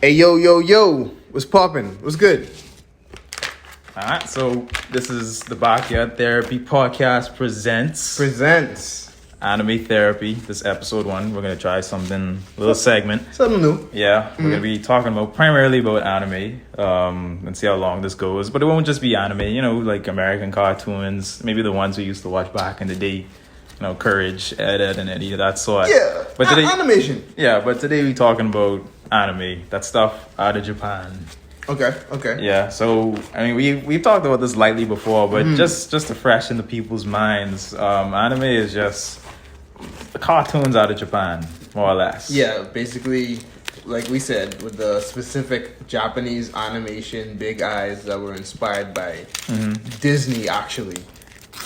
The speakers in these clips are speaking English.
Hey, yo, what's poppin'? What's good? Alright, so this is the Backyard Therapy Podcast presents Anime Therapy. This is episode 1. We're going to try something, a little segment. Something new. Yeah, we're going to be talking primarily about anime, and see how long this goes. But it won't just be anime, like American cartoons, maybe the ones we used to watch back in the day. Courage, Ed, and Eddie, that sort. Yeah, but today, animation. Yeah, but today we're talking about anime, that stuff out of Japan. Okay. Yeah, so, we've talked about this lightly before, but just to freshen the people's minds, anime is just the cartoons out of Japan, more or less. Yeah, basically, like we said, with the specific Japanese animation, big eyes that were inspired by Disney, actually.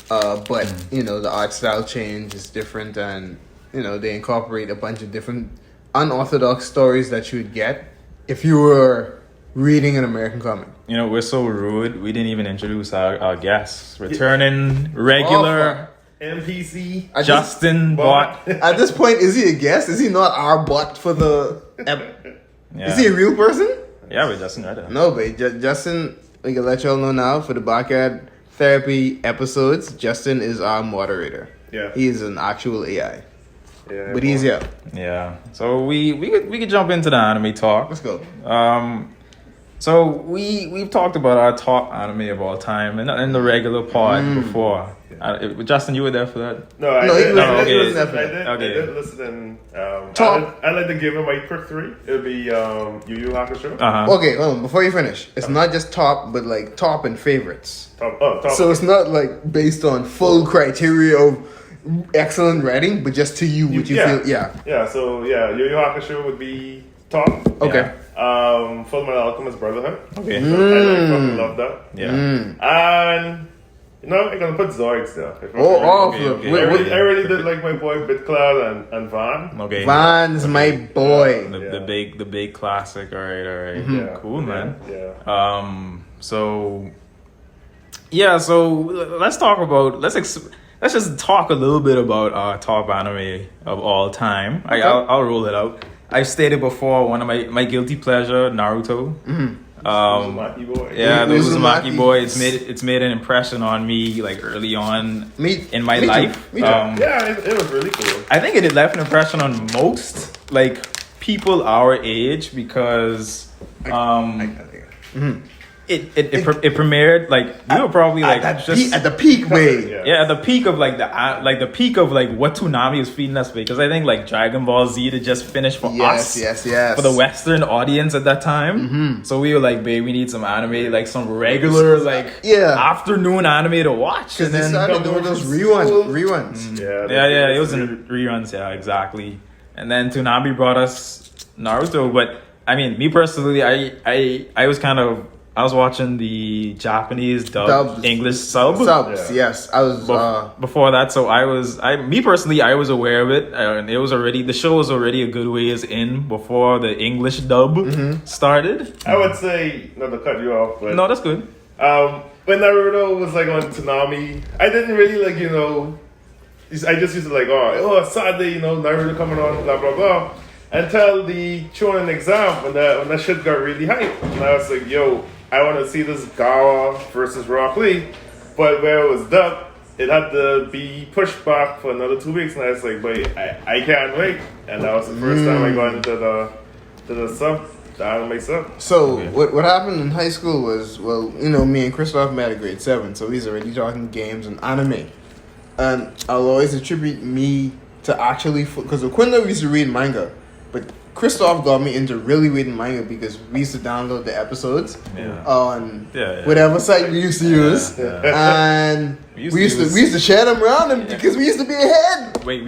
But the art style change is different, and they incorporate a bunch of different unorthodox stories that you would get if you were reading an American comic. We're so rude. We didn't even introduce our guests. Returning regular NPC Justin Bot. At this point, is he a guest? Is he not our bot for the? Yeah. Is he a real person? Yeah, but Justin right there. No, but Justin, we can let y'all know now for the Backyard Therapy episodes, Justin is our moderator. Yeah. He is an actual AI. Yeah, But he's here. Yeah. So we could jump into the anime talk. Let's go. So we've talked about our top anime of all time in the regular pod before. Justin, you were there for that? No, I No, he did. wasn't- I he did wasn't listen- there I for did. that. I Okay. did listen. Top. I'd like to give him my quick 3. It would be Yu Yu Hakusho. Uh-huh. Okay, hold on. Before you finish, it's not just top, but like top and favorites. Top. So it's not like based on full criteria of excellent writing, but just to you, what you feel. Yeah. Yeah. So Yu Yu Hakusho would be top. Okay. Full Metal Alchemist Brotherhood. Okay. I fucking love that. Yeah. And I'm gonna put Zoids there. okay. I really did like my boy BitCloud and Van. Okay. Van's my boy. The big classic. All right. Yeah. Cool, man. Yeah. So let's just talk a little bit about our top anime of all time. Okay. I'll roll it out. I've stated before, one of my guilty pleasure, Naruto. Uzumaki boy. Yeah, the Uzumaki. Uzumaki boy. It's made an impression on me like early on in my me too. life. Me too. Yeah, it was really cool. I think it left an impression on most people our age because it premiered we were probably at the peak way. yeah, at the peak of the peak of what Toonami was feeding us, because I think Dragon Ball Z had just finished for us. Yes. For the Western audience at that time. So we were babe, we need some anime, some regular afternoon anime to watch. Because they then started doing those reruns. Yeah, it was in reruns, yeah, exactly. And then Toonami brought us Naruto, but me personally, I was watching the Japanese dubbed English subs, yes. I was before that, so I was aware of it, and the show was already a good ways in before the English dub started. I would say, not to cut you off, but No, that's good. when Naruto was on Toonami, I didn't really I just used to Saturday, Naruto coming on, blah blah blah, until the Chunin exam when that shit got really hyped, and I was like, yo, I want to see this Gawa versus Rock Lee, but where it was dubbed, it had to be pushed back for another 2 weeks, and I was like, but I can't wait, and that was the first time I got into the anime sub. So what happened in high school was, me and Christoph met at grade 7, so he's already talking games and anime, and I'll always attribute me to actually, because Aquino used to read manga, but Christoph got me into really reading manga because we used to download the episodes on whatever site we used to use, and we used to share them around them because we used to be ahead. Wait,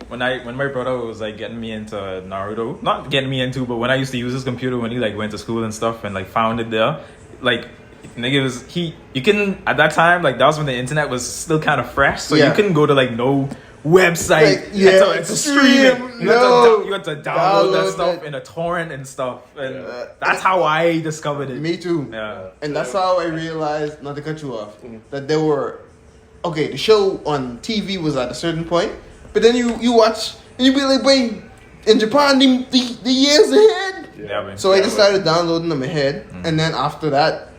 when my brother was getting me into Naruto, not getting me into, but when I used to use his computer when he went to school and stuff and found it there, you can at that time that was when the internet was still kind of fresh, so you couldn't go to no website to stream it. You had to download that stuff in a torrent and stuff, and that's how I discovered it. Me too. Yeah, and that's how I realized, not to cut you off, that there were the show on TV was at a certain point, but then you watch and you be like, wait, in Japan, the years ahead. Yeah. So I just started downloading them ahead, and then after that,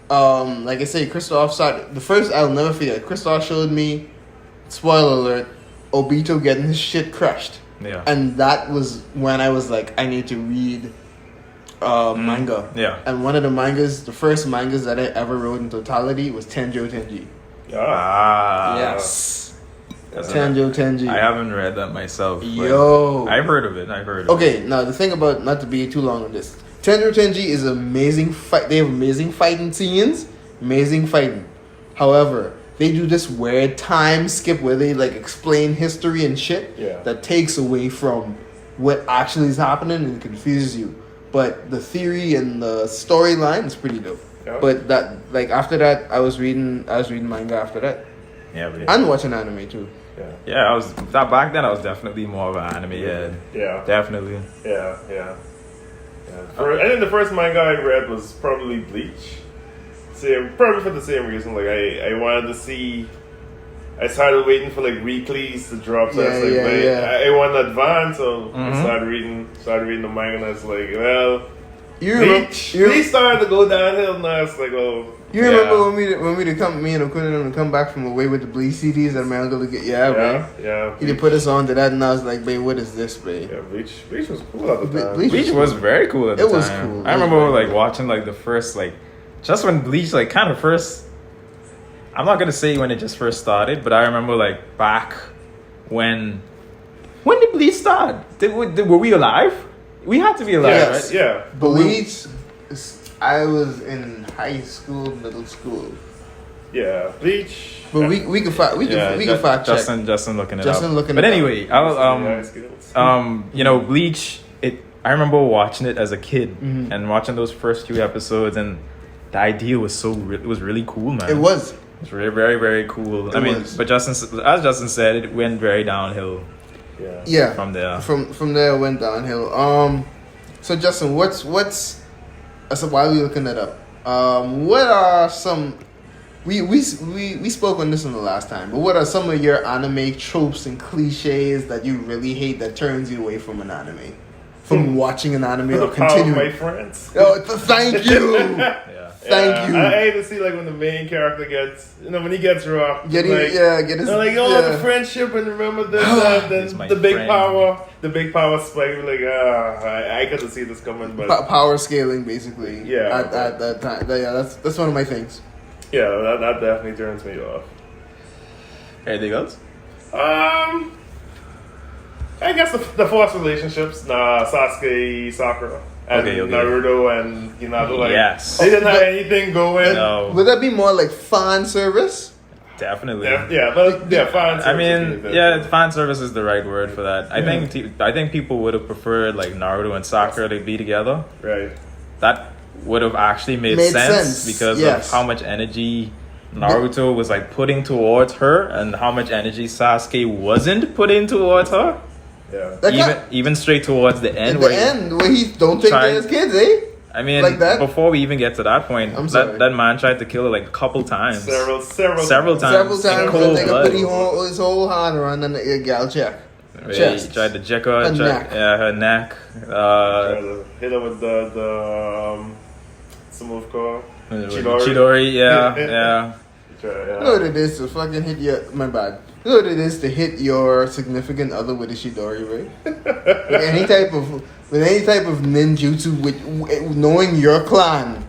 like I say, Christoph started the first. I'll never forget. Christoph showed me, spoiler alert, Obito getting his shit crushed. Yeah. And that was when I was like, I need to read manga. Yeah. And one of the mangas, the first mangas that I ever wrote in totality was Tenjo Tenji. Yes. Tenjo Tenji. I haven't read that myself. Yo. I've heard of it. Okay, now the thing about, not to be too long on this, Tenjo Tenji is amazing fight. They have amazing fighting scenes. Amazing fighting. However, they do this weird time skip where they like explain history and shit that takes away from what actually is happening and confuses you. But the theory and the storyline is pretty dope. Yeah. But that, like, after that, I was reading manga after that. Yeah. And watching anime too. Yeah, I was back then. I was definitely more of an anime head. Yeah. Definitely. Yeah. I think the first manga I read was probably Bleach. Probably for the same reason. Like I wanted to see. I started waiting for like weeklies to drop. So I wanted to advance, so I started reading the manga, and I was like, well, Bleach started to go downhill. Now it's like, oh. You remember when we me and Okuna come back from away with the Bleach CDs that my uncle would get? Yeah. He put us on to that, and I was like, babe, what is this, babe? Yeah, Bleach was cool at the time. Bleach was very cool at the time. It was cool. I remember like watching like the first like. Just when Bleach, like, kind of first... I'm not going to say when it just first started, but I remember, like, back when... When did Bleach start? Were we alive? We had to be alive, right? Yeah. Bleach... I was in high school, middle school. Yeah, Bleach... But we can fact check. Justin looking it up. Looking but it anyway, Bleach, I remember watching it as a kid and watching those first few episodes, and the idea was it was really cool, man. It was. It's very, very, very cool. But as Justin said, it went very downhill. Yeah. From there. From there, it went downhill. So Justin, what's so while we're looking it up, what are some? We spoke on this one the last time, but what are some of your anime tropes and cliches that you really hate that turns you away from an anime? From watching an anime or continuing. My friends. Oh, thank you. Thank you. I hate to see like when the main character gets, when he gets rough. Get his. The friendship and remember this, then the big power, spike. Like, I couldn't see this coming, but power scaling basically. Yeah. At that time, that's one of my things. Yeah, that definitely turns me off. Anything else? I guess the forced relationships, Sasuke, Sakura, and Naruto and Hinata, like they didn't have anything going. No. Would that be more like fan service? Definitely. Fan service. I mean, fan service is the right word for that. I think people would have preferred like Naruto and Sakura to be together. Right. That would have actually made sense because of how much energy Naruto was like putting towards her and how much energy Sasuke wasn't putting towards her. Yeah. Even straight towards the end. Where he don't take care of his kids, eh? I mean, like that? Before we even get to that point, that man tried to kill her like a couple times. Several times. Several times. In cold blood. Put his whole hand around the gal check. He tried to check her neck. Yeah, her neck. Tried to hit her with the some move called Chidori. Yeah. You know what it is to fucking hit your... My bad. You know what it is to hit your significant other with a Chidori, right? with any type of ninjutsu, with knowing your clan.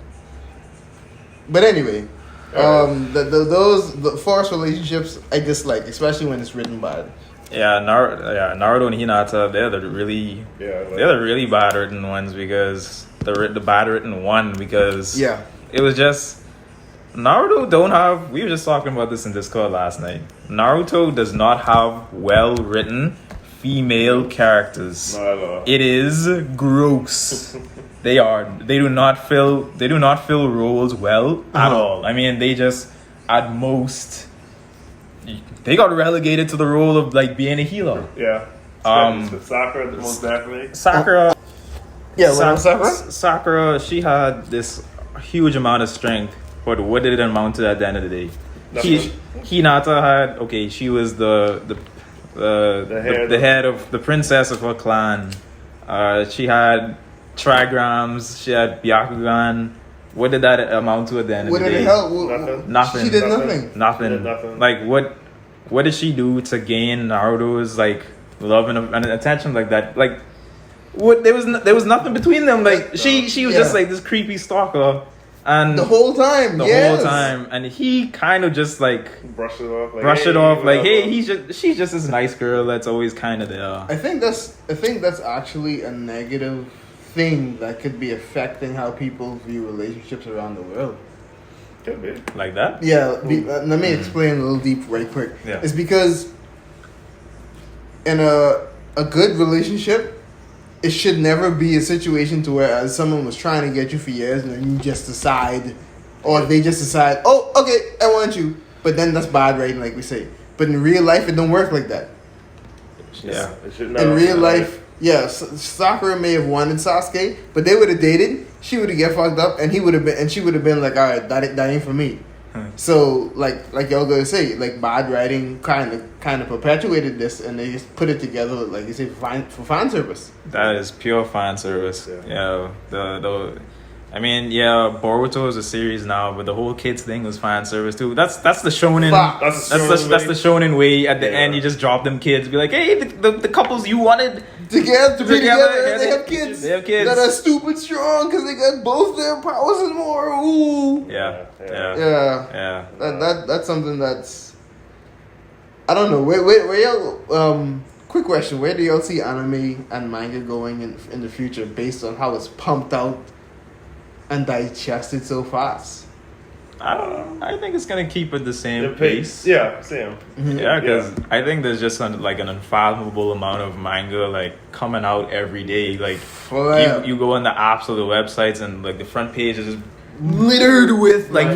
But anyway, the forced relationships I dislike, especially when it's written bad. Yeah, Naruto and Hinata, they're the really bad written ones because the bad written one because it was just. Naruto don't have... We were just talking about this in Discord last night. Naruto does not have well-written female characters. No. It is gross. They do not fill roles well at all. I mean, they just at most they got relegated to the role of like being a healer. Yeah. Sakura, most definitely. Sakura. Sakura, she had this huge amount of strength. But what did it amount to at the end of the day? Hinata had she was the head of the princess of her clan. She had trigrams. She had Byakugan. What did that amount to at the end of the day? Nothing. She did nothing. Nothing. Like what did she do to gain Naruto's like love and attention like that? Like what? There was nothing between them. Like she was just like this creepy stalker, and the whole time, whole time, and he kind of just like brush it off. Like hey, she's just this nice girl that's always kind of there. I think that's actually a negative thing that could be affecting how people view relationships around the world. Could be. Like that? Yeah, let me explain a little deep right quick. Yeah. It's because in a good relationship, it should never be a situation to where someone was trying to get you for years and then you just decide, or they just decide, oh, okay, I want you. But then that's bad writing, like we say. But in real life, it don't work like that. Yeah. In real life, yeah, Sakura may have wanted Sasuke, but they would have dated. She would have get fucked up, and she would have been like, all right, that ain't for me. So like y'all gonna say, like bad writing kind of perpetuated this, and they just put it together, like you say, for fan service. That is pure fan service. Yeah. I mean, Boruto is a series now, but the whole kids thing was fan service too. That's the shonen. That's the shonen way. At the end, you just drop them kids. Be like, hey, the couples you wanted to be together. Yeah, they have kids. They have kids that are stupid strong because they got both their powers and more. Ooh. Yeah. That's something that's. I don't know. Where y'all? Quick question: where do y'all see anime and manga going in the future, based on how it's pumped out and digested so fast? I don't know. I think it's gonna keep at the same pace. Yeah, same. Mm-hmm. Yeah, because I think there's just an unfathomable amount of manga like coming out every day. Like you go on the apps or the websites, and like the front page is just littered with like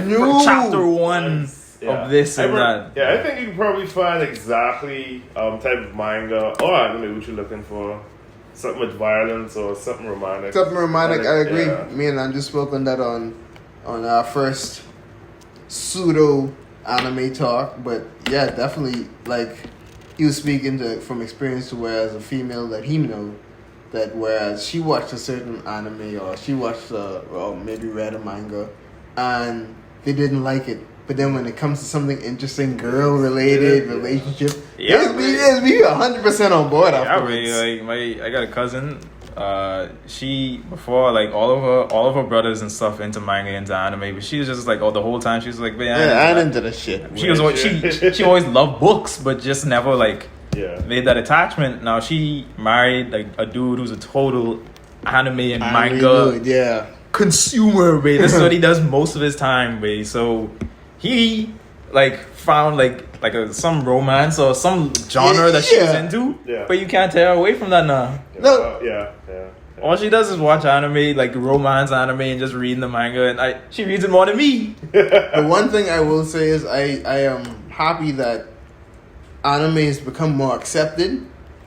chapter 1 of this and that. Yeah, I think you can probably find exactly type of manga or anime what you're looking for. Something with violence or something romantic. I agree. Yeah. Me and Andrew spoke on that on our first pseudo anime talk. But yeah, definitely, like he was speaking from experience to where as a female that he know that whereas she watched a certain anime or she watched or maybe read a manga and they didn't like it. But then when it comes to something interesting, girl-related relationship, it'll be 100% on board afterwards. I got a cousin. She before like all of her brothers and stuff into manga into anime, but she was just like the whole time she was like, I'm into the shit. She always loved books, but just never like made that attachment. Now she married like a dude who's a total anime and manga consumer. This is what he does most of his time. So he like found like some romance or some genre that she was into, but you can't tear her away from that now. No. All she does is watch anime, like romance anime, and just reading the manga, and she reads it more than me. The one thing I will say is I am happy that anime has become more accepted,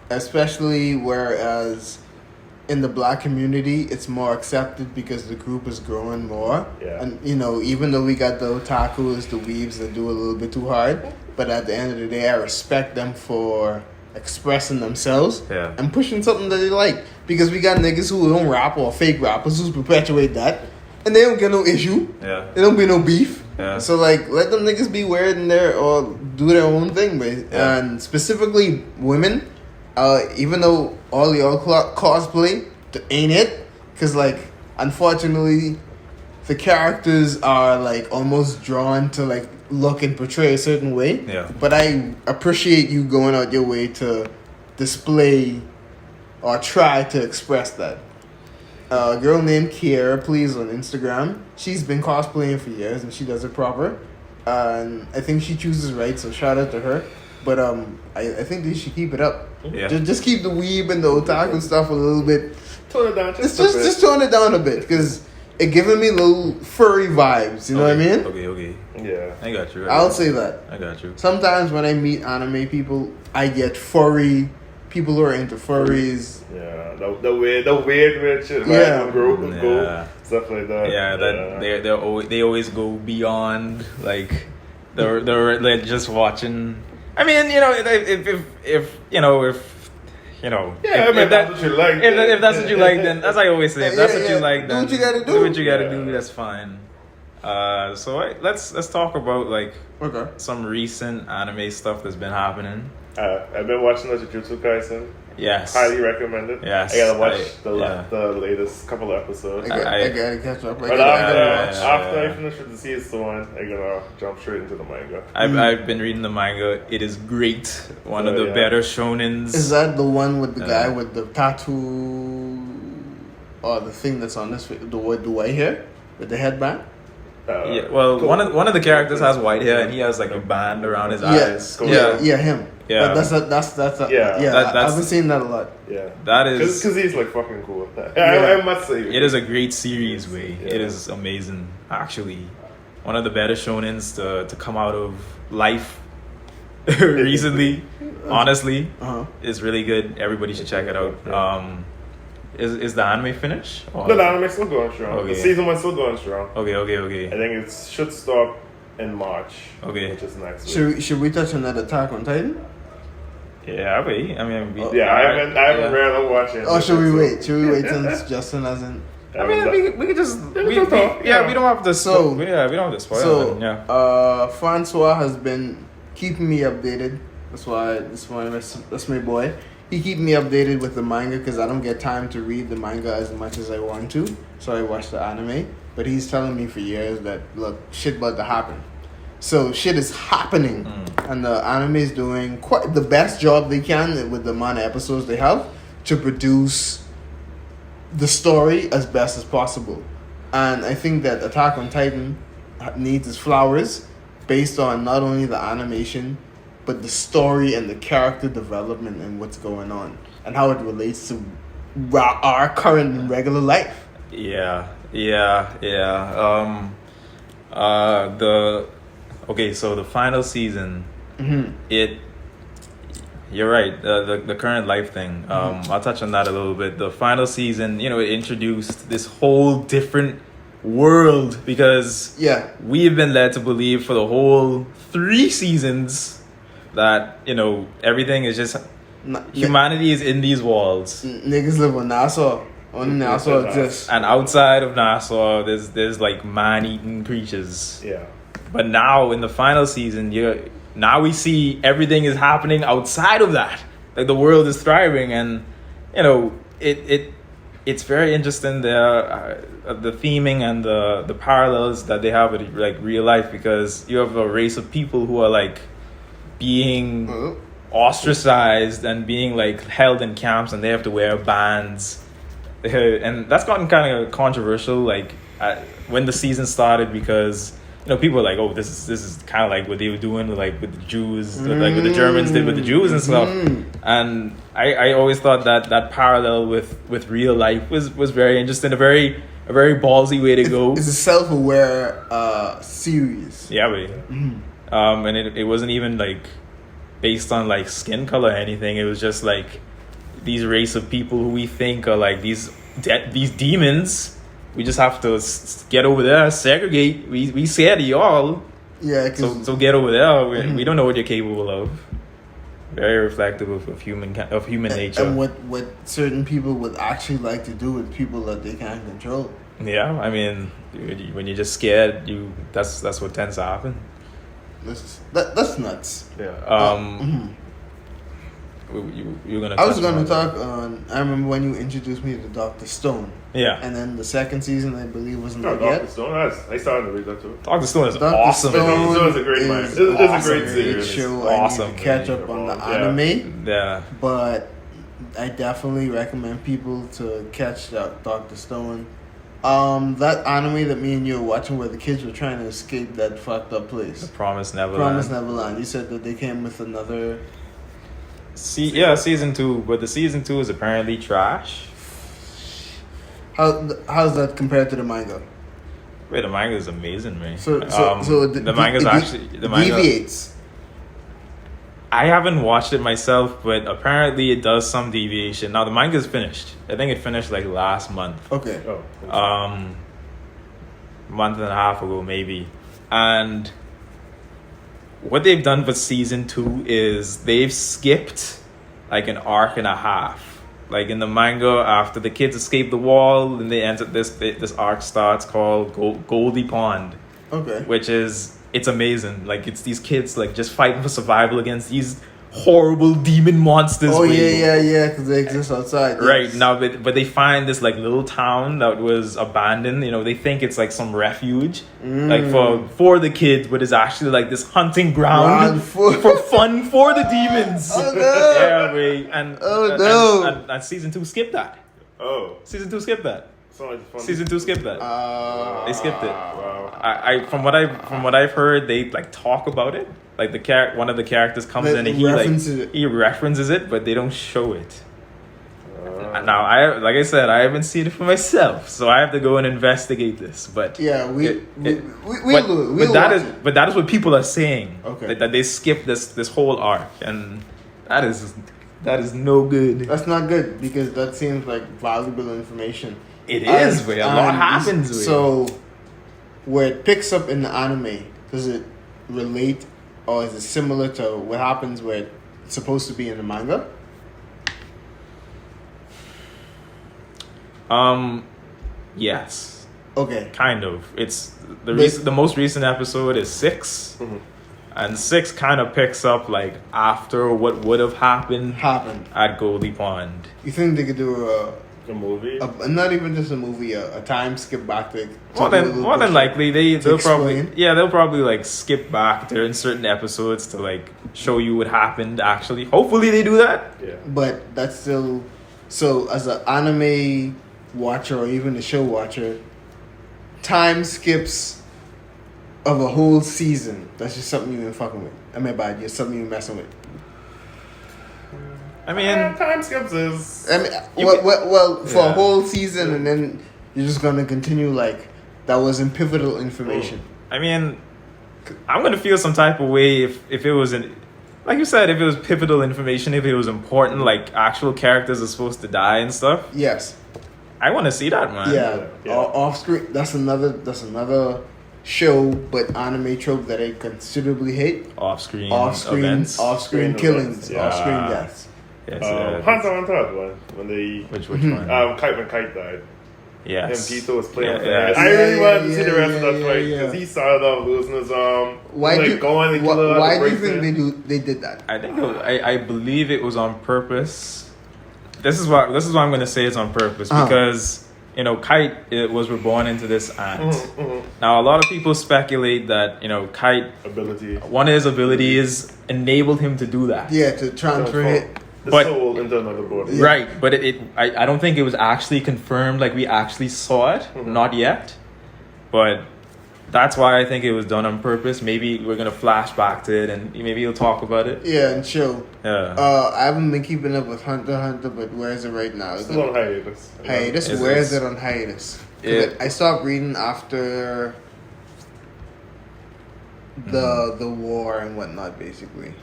especially whereas in the black community it's more accepted because the group is growing more. And even though we got the otakus, the weebs that do a little bit too hard, but at the end of the day I respect them for expressing themselves and pushing something that they like, because we got niggas who don't rap or fake rappers who perpetuate that and they don't get no issue. There don't be no beef. So like let them niggas be weird in there or do their own thing, but and specifically women, even though all y'all cosplay, ain't it? Because like unfortunately the characters are like almost drawn to like look and portray a certain way. But I appreciate you going out your way to display or try to express that. A girl named Kiera, please, on Instagram. She's been cosplaying for years and she does it proper. And I think she chooses right, so shout out to her. But I think they should keep it up. Just keep the weeb and the otaku stuff a little bit. Tone it down just tone it down a bit, because it giving me little furry vibes. You know what I mean? Okay. Yeah. I got you. I'll say that. I got you. Sometimes when I meet anime people, I get furry people who are into furries. Yeah, the weird shit. Go, stuff like that. Yeah, they always go beyond like they're just watching. I mean, if you know, if that's what you like, if that's what you like, then as I always say, if that's what you like, then do what you gotta do. Do what you gotta do. That's fine. So let's talk about like some recent anime stuff that's been happening. I've been watching the Jujutsu Kaisen. Yes. Highly recommended. Yes. I gotta watch the latest couple episodes. I gotta catch up. But after I finish with the season 1, I'm gonna jump straight into the manga. I've been reading the manga. It is great. One of the better shonens. Is that the one with the guy with the tattoo or the thing that's on this the white hair with the headband? Yeah, well, cool. one of the characters has white hair and he has like a band around his eyes. Cool. Yeah, him. Yeah, but that's I haven't seen that a lot. Yeah, that is because he's like fucking cool. I must say, it is a great series. It is amazing. Actually, one of the better shonens to come out of life recently. Honestly, it's really good. Everybody should check it out. Is the anime finished? No, the anime's still going strong. Okay. The season 1's still going strong. Okay. I think it should stop in March. Okay. Which is next week. Should we touch on that Attack on Titan? Yeah, I mean, I haven't read or watched it. Oh, should we wait? Should we wait since Justin hasn't? I mean, we could just we don't have to. So we don't have to spoil. So Francois has been keeping me updated. That's my boy. He keep me updated with the manga because I don't get time to read the manga as much as I want to. So I watch the anime. But he's telling me for years that, look, shit about to happen. So shit is happening. And the anime is doing quite the best job they can with the amount of episodes they have to produce the story as best as possible. And I think that Attack on Titan needs its flowers based on not only the animation, but the story and the character development and what's going on and how it relates to our current and regular life. So the final season, you're right. The current life thing. I'll touch on that a little bit. The final season, it introduced this whole different world because we've been led to believe for the whole 3 seasons that everything is just humanity is in these walls. Niggas live on Nassau. Only Nassau exists. And outside of Nassau, there's like man-eating creatures. Yeah. But now in the final season, now we see everything is happening outside of that. Like the world is thriving, and it's very interesting the theming and the parallels that they have with like real life, because you have a race of people who are like being ostracized and being like held in camps, and they have to wear bands, and that's gotten kind of controversial like when the season started, because people were like, oh, this is kind of like what they were doing with the Jews, like what the Germans did with the Jews and stuff. And I always thought that parallel with real life was very interesting, a very ballsy way to go. It's a self-aware series. Yeah, and it wasn't even like based on like skin color or anything. It was just like these race of people who we think are like these demons. We just have to get over there, segregate. We scared of y'all. Yeah. So get over there. We don't know what you're capable of. Very reflective of human nature. And what certain people would actually like to do with people that they can't control. Yeah, I mean, when you're just scared, that's what tends to happen. That's nuts. Yeah. You're gonna. I was gonna talk on. I remember when you introduced me to Dr. Stone. Yeah. And then the second season, I believe, wasn't there Dr. yet. Stone. I started to read that too. Dr. Stone is awesome. Stone Stone is a great mind. It's awesome. a great series. Show. Awesome. I need to catch up on the anime. Yeah. But I definitely recommend people to catch Dr. Stone. That anime that me and you were watching where the kids were trying to escape that fucked up place. The Promised Neverland. You said that they came with another. Season 2, but the season 2 is apparently trash. How's that compared to the manga? Wait, the manga is amazing, man. So the manga's actually deviates. I haven't watched it myself, but apparently it does some deviation. Now the manga's finished. I think it finished like last month. Okay. Month and a half ago maybe, and what they've done for season 2 is they've skipped like an arc and a half. Like in the manga, after the kids escape the wall, then they enter this arc starts called Goldie Pond. Okay. Which is, it's amazing. Like it's these kids like just fighting for survival against these horrible demon monsters. Oh yeah, because they exist outside. Yes. Right now, but they find this like little town that was abandoned. You know, they think it's like some refuge, like for the kids, but it's actually like this hunting ground for fun for the demons. Oh no! Yeah, wait, and season 2 skipped that. Oh, Season 2 skipped that. like Season 2 skipped that. They skipped it. Wow. I from what I've heard, they like talk about it. Like one of the characters comes in and he references it, but they don't show it. Now like I said, I haven't seen it for myself, so I have to go and investigate this. But yeah, but that is what people are saying. Okay, that they skipped this whole arc, and that is no good. That's not good because that seems like valuable information. It is where a lot happens. So, where it picks up in the anime, does it relate, or is it similar to what happens where it's supposed to be in the manga? Yes. Okay. Kind of. It's the most recent episode is 6, and 6 kind of picks up like after what would have happened at Goldie Pond. You think they could do a movie? Not even just a movie, a time skip back to more than likely they'll probably like skip back during certain episodes to like show you what happened actually. Hopefully they do that. Yeah. But that's still, so as an anime watcher or even a show watcher, time skips of a whole season, that's just something you ain't fucking with. I mean, by just something you messing with. I mean, time skips is. I mean, for a whole season, and then you're just gonna continue like that wasn't pivotal information. I mean, I'm gonna feel some type of way if it was like you said, if it was pivotal information, if it was important, like actual characters are supposed to die and stuff. Yes, I want to see that, man. Yeah. Off screen. That's another show, but anime trope that I considerably hate. Off screen killings, events. Off screen deaths. Yes, Hunter when they which one? Kite died. Yes. And Pito was playing with yes. I really wanted to see the rest of that fight because he started off losing his arm. Why do you think they did that? I think I believe it was on purpose. This is what I'm going to say it's on purpose because Kite was reborn into this ant. Now a lot of people speculate that Kite one of his abilities enabled him to do that. Yeah, to transfer it. The soul into another body. Right, but I don't think it was actually confirmed, like we actually saw it, not yet. But that's why I think it was done on purpose. Maybe we're gonna flash back to it, and maybe you'll talk about it. Yeah, and show. Yeah. I haven't been keeping up with Hunter x Hunter, but where is it right now? It's on hiatus. Where is it on hiatus? I stopped reading after the war and whatnot, basically.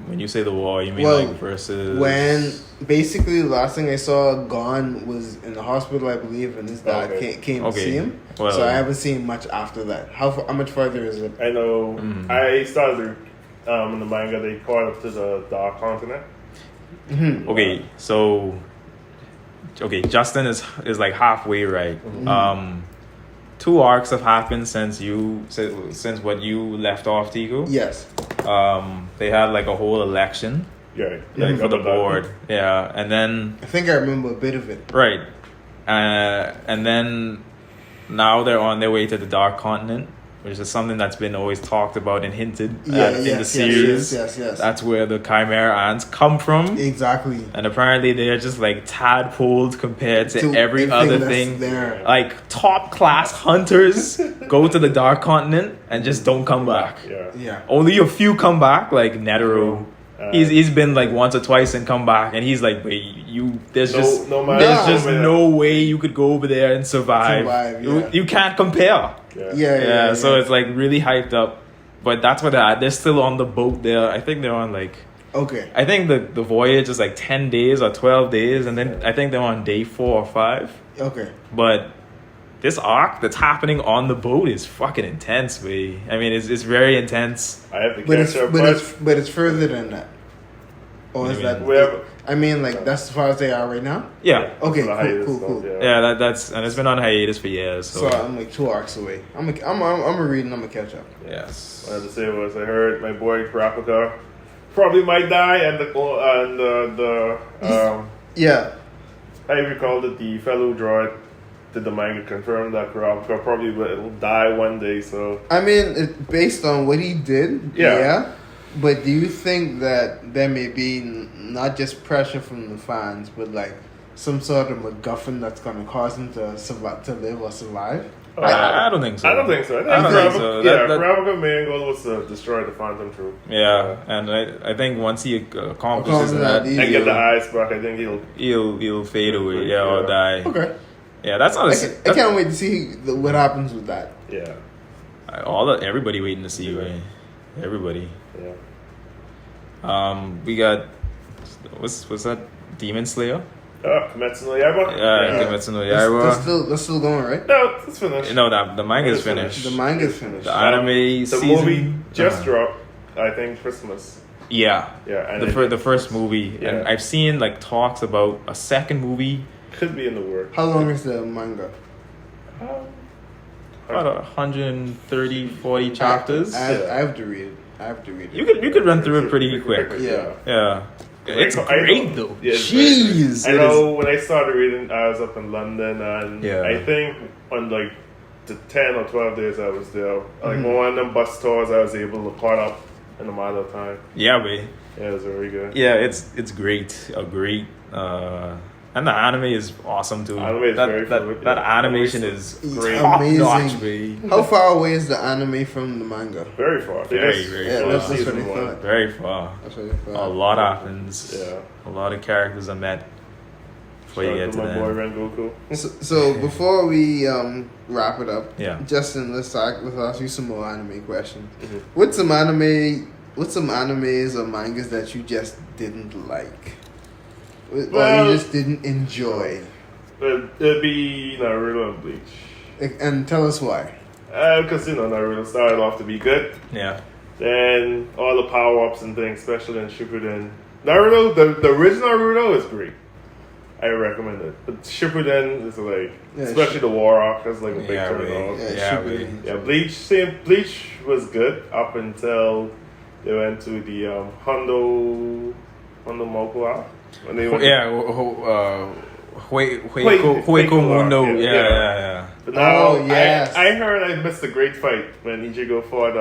When you say the war, you mean versus... When, basically, the last thing I saw Gon was in the hospital, I believe, and his dad came to see him. Well, so I haven't seen much after that. How much further is it? I know. I started in the manga, they caught up to the Dark Continent. Okay, so... Okay, Justin is like halfway right. 2 arcs have happened since what you left off, Tigo. Yes. They had like a whole election. Yeah. For the board. Yeah, and then I think I remember a bit of it. Right. And then now they're on their way to the Dark Continent, which is something that's been always talked about and hinted at in the series. Yes. That's where the Chimera ants come from. Exactly. And apparently they're just like tadpoles compared to every other thing. There. Like top class hunters go to the Dark Continent and just don't come back. Yeah. Only a few come back, like Netero. He's been like once or twice and come back, and he's like, wait, there's just no way you could go over there and survive. You can't compare. Yeah. So it's like really hyped up, but that's what they're still on the boat there. I think they're on like I think the voyage is like 10 days or 12 days, and then I think they're on day 4 or 5. Okay. But this arc that's happening on the boat is fucking intense, man. I mean, it's very intense. I have to catch up. But it's further than that. Or is What do you that? We have- I mean, like that's as far as they are right now. Yeah. Okay, The hiatus cool. stuff, yeah. Yeah, that's and it's been on hiatus for years. So I'm like 2 arcs away. I'm a reading. I'm gonna catch up. Yes. What I had to say was I heard my boy Kurapika probably might die, and the Yeah. I recall that the fellow who draw it did the manga confirm that Kurapika probably will die one day. So I mean, based on what he did, Yeah. yeah. But do you think that there may be not just pressure from the fans, but like some sort of MacGuffin that's going to cause him to survive, to live or survive? I don't think so. I don't think so. I don't think so. Kurapika main goal was to destroy the Phantom Troop. Yeah, and I think once he accomplishes that, Accomplish And get the eyes back, I think he'll fade away. Yeah, or die. Okay. Yeah, that's not. I can't wait to see what happens with that. Yeah. Everybody waiting to see. Right? Everybody. Yeah. We got what's that? Demon Slayer. Kimetsu no Yaiba? Yeah, Kimetsu no Yaiba. That's still going, right? No, it's finished. No, the manga's finished. The manga's finished. The anime The season, movie just dropped, I think, Christmas. Yeah, Yeah, and the first movie, Yeah. and I've seen like talks about a second movie. could be in the works. How long is the manga? About 130, 40 chapters. I have to read it. You could run through it pretty quick. Yeah. Yeah, it's I know- great though. Yeah, it's very Jeez, I it know when I started reading, I was up in London, and Yeah. I think on like the 10 or 12 days I was there, like one of them bus tours, I was able to caught up in a matter of time. Yeah, babe. Yeah, it was very good. Yeah, it's great. And the anime is awesome too. Anime is very fluid, that yeah. animation is Great. top Amazing. notch, babe. How far away is the anime from the manga? Very far. They Very, just very Yeah, far. that's season what I one. thought. Very far. That's what I A thought. lot happens. Yeah. A lot of characters are met before you Shout out get to to my boy them. Rengoku. So before we wrap it up, Yeah. Justin, let's ask you some more anime questions. Mhm. What's some animes or mangas that you just didn't like, or Well- you just didn't enjoy? It'd be Naruto and Bleach. And tell us why. Because, Naruto started off to be good. Yeah. Then all the power-ups and things, especially in Shippuden. Naruto, the original Naruto is great. I recommend it. But Shippuden is like, Yeah, especially the war arc, is like a big Yeah, turn really. off. Yeah, Shippuden. really. Yeah, Bleach was good up until they went to the Hondo Moku arc. When they went Hueco Mundo. Yeah. But now, Oh, yes. I heard I missed a great fight when Ichigo fought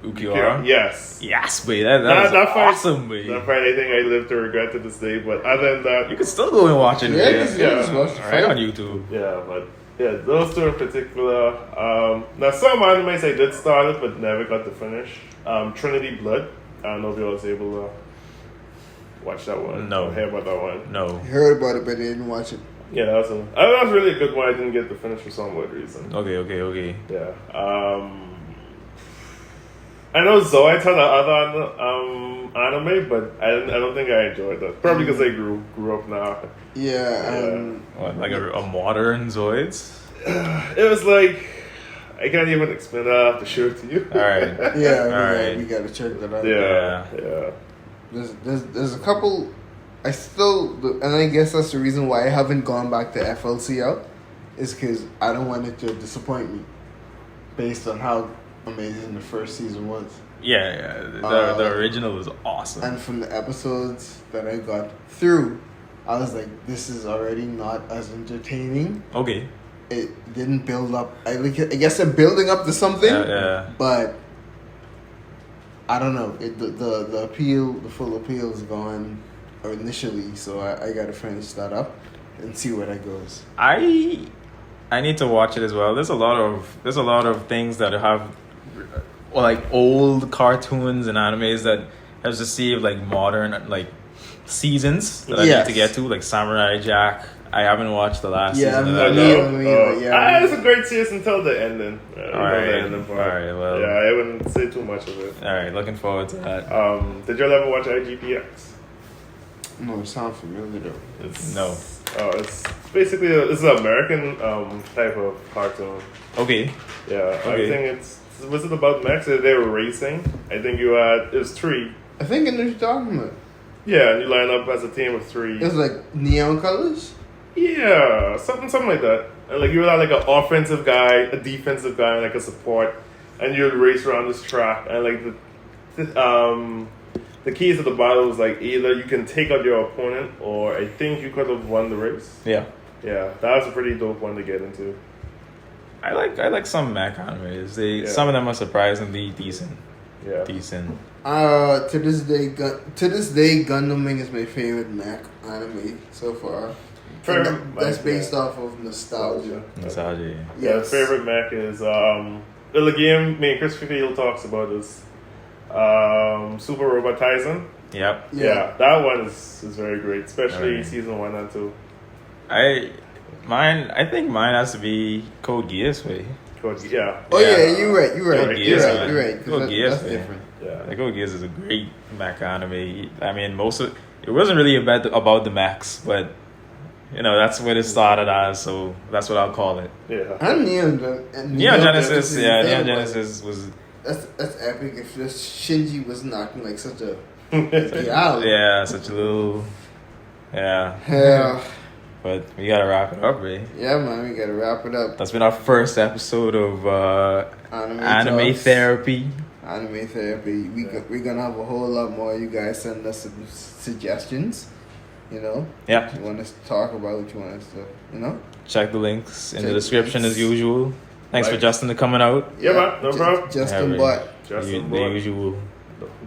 Ukiwara. Yes. Yes, babe. That was That fight- awesome, babe. That fight, I think I live to regret to this day. But other than that, You can still go and watch it. Yeah, babe. just watch the Right fight. on YouTube. yeah, but yeah, those two in particular. Now some animes I did start it, but never got to finish. Trinity Blood. I don't know if you was able to watch that one. No. Or hear about that one. No. I heard about it, but I didn't watch it. Yeah, that was really a good one. I didn't get to finish for some weird reason. Okay. Yeah. I know Zoe had other anime, but I don't think I enjoyed that. Probably because I grew up now. Yeah. What, like a modern Zoids? It was like I can't even explain it. I have to show it to you. All right. Yeah, All we gotta check that out. Yeah. There's a couple. And I guess that's the reason why I haven't gone back to FLCL, is because I don't want it to disappoint me, based on how amazing the first season was. Yeah. The original was awesome. And from the episodes that I got through, I was like, this is already not as entertaining. Okay. It didn't build up. I guess they're building up to something. Yeah. But I don't know. The appeal, the full appeal is gone initially. So I gotta finish that up and see where that goes. I need to watch it as well. There's a lot of things that have like old cartoons and animes that have received like modern like seasons that I need to get to, like Samurai Jack. I haven't watched the last season of that. It's a great season until the ending. Alright, well. Yeah, I wouldn't say too much of it. Alright, looking forward to that. Did y'all ever watch IGPX? No, it sounds familiar though. No. It's basically it's an American type of cartoon. Okay. Yeah, Okay. I think was it about mechs? They were racing. I think it was 3. I think I know what you're talking about. Yeah, and you line up as a team of 3. It's like neon colors. Yeah, something like that. And like you would have like an offensive guy, a defensive guy, and like a support, and you'd race around this track. And like the keys to the battle was like either you can take out your opponent, or I think you could have won the race. Yeah. Yeah, that was a pretty dope one to get into. I like some Mac animes. Some of them are surprisingly decent. Yeah. Decent. To this day, Gundam Wing is my favorite Mac anime so far. That's based off of nostalgia. Nostalgia. Yeah, favorite Mac is the game me and Christopher Field talks about is Super Robot Tyson. Yep. Yeah, that one is very great, especially season 1 and 2. I think mine has to be Code Geass way. Yeah. Oh yeah, you're right. Code Geass, That's different. Yeah. Like Code Geass is a great Mac anime. I mean, it wasn't really about the Macs, but you know that's what it started as, so that's what I'll call it. Yeah. And Neon Genesis. Yeah, Neon Genesis was. That's epic. If this Shinji wasn't acting like such a yeah, such a little. Yeah. Yeah. But we gotta wrap it up, Ray. Yeah, man, we gotta wrap it up. That's been our first episode of Anime Therapy. Anime Therapy. We're gonna have a whole lot more. You guys send us some suggestions. You know? Yeah. You want us to talk about what you want us to, you know? Check the links in the description as usual. Thanks for Justin coming out. Yeah, man, no problem. Justin Butt. The usual.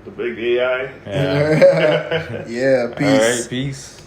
The big AI. Yeah. Yeah, peace. All right, peace.